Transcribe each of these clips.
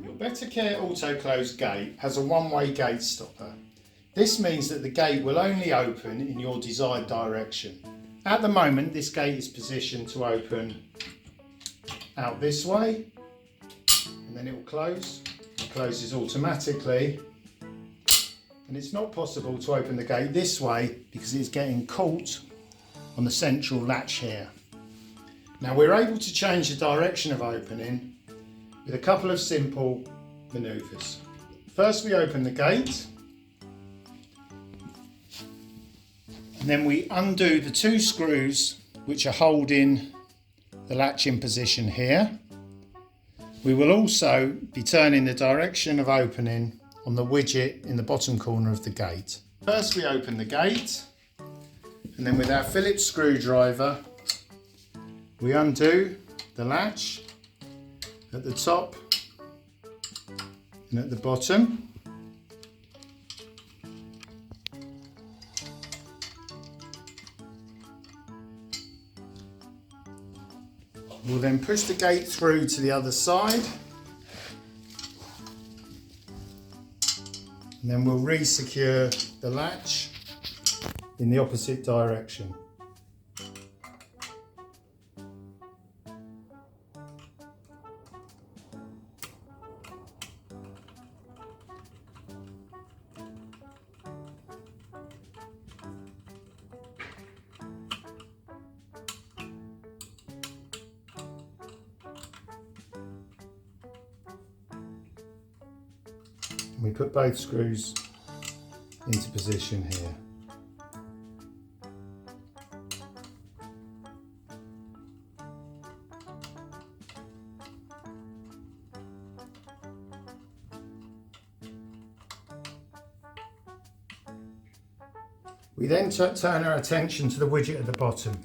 Your Bettacare Auto-close gate has a one-way gate stopper. This means that the gate will only open in your desired direction. At the moment, this gate is positioned to open out this way, and then it will close. It closes automatically, and it's not possible to open the gate this way because it's getting caught on the central latch here. Now we're able to change the direction of opening with a couple of simple manoeuvres. First we open the gate, and then we undo the two screws which are holding the latch in position here. We will also be turning the direction of opening on the widget in the bottom corner of the gate. First we open the gate, and then with our Phillips screwdriver we undo the latch at the top and at the bottom. We'll then push the gate through to the other side, and then we'll re-secure the latch in the opposite direction. We put both screws into position here. We then turn our attention to the widget at the bottom.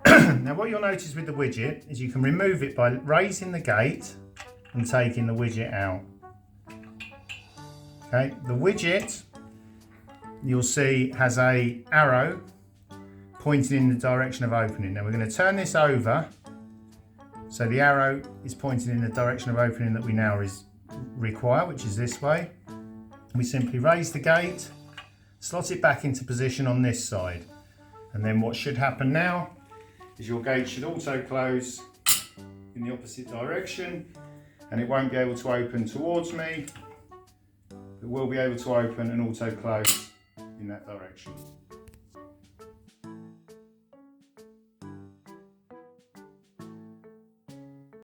Now what you'll notice with the widget is you can remove it by raising the gate and taking the widget out. Okay, the widget, you'll see, has an arrow pointing in the direction of opening. Now we're going to turn this over so the arrow is pointing in the direction of opening that we now require, which is this way. We simply raise the gate, slot it back into position on this side, and then what should happen now is your gate should auto close in the opposite direction, and it won't be able to open towards me. It will be able to open and auto close in that direction.